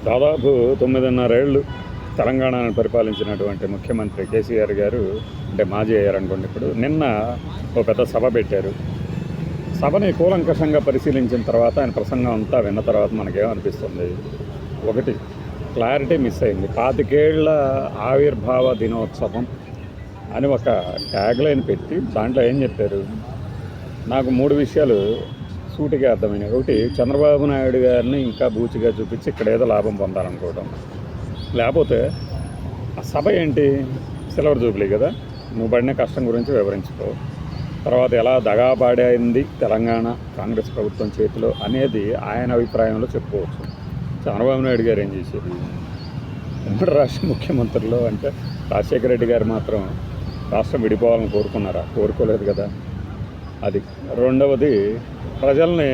దాదాపు 9.5 ఏళ్ళు తెలంగాణను పరిపాలించినటువంటి ముఖ్యమంత్రి కేసీఆర్ గారు, అంటే మాజీ అయ్యారు అనుకోండి, ఇప్పుడు నిన్న ఒక పెద్ద సభ పెట్టారు. సభని కూలంకషంగా పరిశీలించిన తర్వాత ఆయన ప్రసంగం అంతా విన్న తర్వాత మనకేమనిపిస్తుంది, ఒకటి క్లారిటీ మిస్ అయింది. 25 ఏళ్ల ఆవిర్భావ దినోత్సవం అని ఒక ట్యాగ్లైన్ పెట్టి దాంట్లో ఏం చెప్పారు, నాకు 3 విషయాలు సూటిగా అర్థమైనవి. ఒకటి, చంద్రబాబు నాయుడు గారిని ఇంకా బూచిగా చూపించి ఇక్కడ ఏదో లాభం పొందాలనుకోవడం. లేకపోతే ఆ సభ ఏంటి, సిల్వర్ జూబ్లీ కదా, నువ్వు పడిన కష్టం గురించి వివరించుకో, తర్వాత ఎలా దగాపాడైంది తెలంగాణ కాంగ్రెస్ ప్రభుత్వం చేతిలో అనేది ఆయన అభిప్రాయంలో చెప్పుకోవచ్చు. చంద్రబాబు నాయుడు గారు ఏం చేసేది, ఉమ్మడి రాష్ట్ర ముఖ్యమంత్రులు అంటే రాజశేఖర రెడ్డి గారు మాత్రం రాష్ట్రం విడిపోవాలని కోరుకున్నారా? కోరుకోలేదు కదా. అది. రెండవది, ప్రజల్ని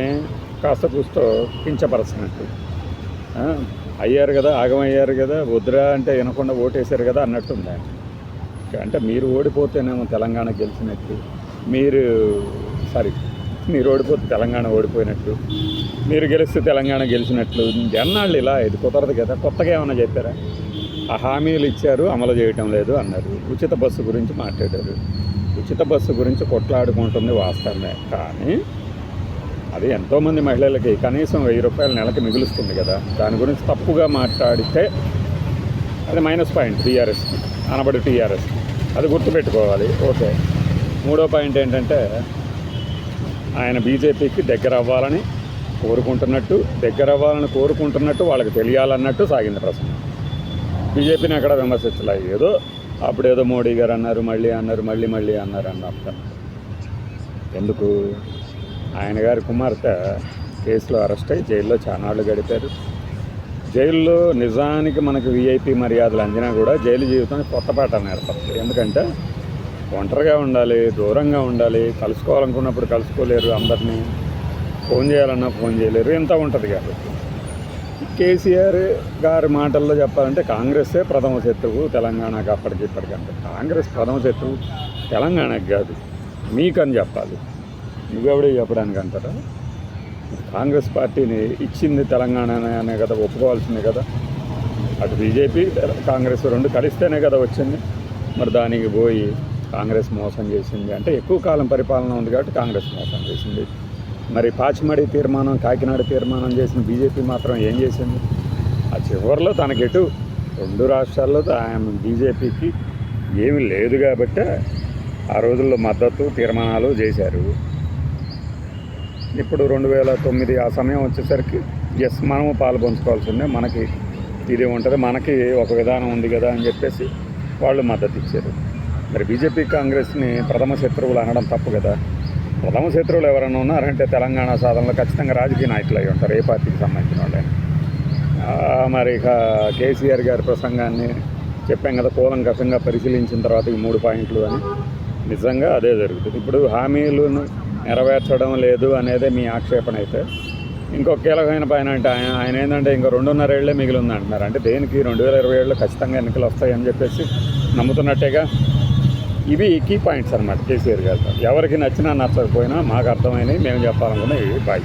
కాస్త కూస్తో కించపరచినట్టు, అయ్యారు కదా, ఆగమయ్యారు కదా, వద్దురా అంటే వినకుండా ఓటేశారు కదా అన్నట్టుంది ఆయన. అంటే మీరు ఓడిపోతేనేమో తెలంగాణ గెలిచినట్టు, మీరు ఓడిపోతే తెలంగాణ ఓడిపోయినట్టు, మీరు గెలిస్తే తెలంగాణ గెలిచినట్లు. ఎన్నాళ్ళు ఇలా? ఇది కుదరదు కదా. కొత్తగా ఏమైనా చెప్పారా? ఆ హామీలు ఇచ్చారు, అమలు చేయటం లేదు అన్నారు. ఉచిత బస్సు గురించి మాట్లాడారు. ఉచిత బస్సు గురించి కొట్లాడుకుంటుంది వాస్తవమే, కానీ అది ఎంతోమంది మహిళలకి కనీసం 1000 రూపాయలు నెలకి మిగులుస్తుంది కదా. దాని గురించి తప్పుగా మాట్లాడితే అది మైనస్ పాయింట్ టీఆర్ఎస్కి, అనబడి టీఆర్ఎస్కి. అది గుర్తుపెట్టుకోవాలి. ఓకే. 3వ పాయింట్ ఏంటంటే, ఆయన బీజేపీకి దగ్గర అవ్వాలని కోరుకుంటున్నట్టు వాళ్ళకి తెలియాలన్నట్టు సాగింది ప్రశ్న. బీజేపీని ఎక్కడ విమర్శించలే, ఏదో అప్పుడేదో మోడీ గారు అన్నారు, మళ్ళీ అన్నారు. ఎందుకు? ఆయన గారి కుమార్తె కేసులో అరెస్ట్ అయ్యి జైల్లో చానాళ్ళు గడిపారు. జైల్లో నిజానికి మనకు వీఐపీ మర్యాదలు అందినా కూడా జైలు జీవితానికి కొత్త పాఠాన్ని ఏర్పడుతుంది. ఎందుకంటే ఒంటరిగా ఉండాలి, దూరంగా ఉండాలి, కలుసుకోవాలనుకున్నప్పుడు కలుసుకోలేరు, అందరినీ ఫోన్ చేయాలన్నా ఫోన్ చేయలేరు, ఎంత ఉంటుంది. కాబట్టి కేసీఆర్ గారి మాటల్లో చెప్పాలంటే కాంగ్రెస్సే ప్రథమ శత్రువు తెలంగాణకు. ఇప్పటికంటే కాంగ్రెస్ ప్రథమ శత్రువు తెలంగాణకు కాదు, మీకని చెప్పాలి. నువ్వెవడే చెప్పడానికి అంటారా? కాంగ్రెస్ పార్టీని ఇచ్చింది తెలంగాణ అనే కదా, ఒప్పుకోవాల్సిందే కదా. అటు బీజేపీ కాంగ్రెస్ 2 కలిస్తేనే కదా వచ్చింది. మరి దానికి పోయి కాంగ్రెస్ మోసం చేసింది అంటే, ఎక్కువ కాలం పరిపాలన ఉంది కాబట్టి కాంగ్రెస్ మోసం చేసింది. మరి పాచిమడి తీర్మానం, కాకినాడ తీర్మానం చేసిన బీజేపీ మాత్రం ఏం చేసింది? ఆ చివరిలో తనకెటు 2 రాష్ట్రాల్లో ఆయన బీజేపీకి ఏమీ లేదు కాబట్టి ఆ రోజుల్లో మద్దతు తీర్మానాలు చేశారు. ఇప్పుడు 2009 ఆ సమయం వచ్చేసరికి ఎస్, మనము పాలు పంచుకోవాల్సిందే, మనకి ఇది ఉంటుంది, మనకి ఒక విధానం ఉంది కదా అని చెప్పేసి వాళ్ళు మద్దతు ఇచ్చారు. మరి బీజేపీ కాంగ్రెస్ని ప్రథమ శత్రువులు అనడం తప్పు కదా. ప్రథమ శత్రువులు ఎవరైనా ఉన్నారంటే తెలంగాణ సాధనలో ఖచ్చితంగా రాజకీయ నాయకులు అయి ఉంటారు, ఏ పార్టీకి సంబంధించిన వాళ్ళైనా. మరి ఇక కేసీఆర్ గారి ప్రసంగాన్ని చెప్పాం కదా, కూలంకషంగా పరిశీలించిన తర్వాత ఈ 3 పాయింట్లు అని. నిజంగా అదే జరుగుతుంది. ఇప్పుడు హామీలను నెరవేర్చడం లేదు అనేదే మీ ఆక్షేపణ అయితే, ఇంకొక కీలకమైన పైన అంటే ఆయన ఏంటంటే ఇంకా 2.5 ఏళ్లే మిగిలి ఉంది అంటున్నారు. అంటే దేనికి? 2027లో ఖచ్చితంగా ఎన్నికలు వస్తాయని చెప్పేసి నమ్ముతున్నట్టేగా. ఇవి కీ పాయింట్స్ అన్నమాట కేసీఆర్ గారు. ఎవరికి నచ్చినా నచ్చకపోయినా మాకు అర్థమైనవి మేము చెప్పాలనుకున్నాయి. బాయ్.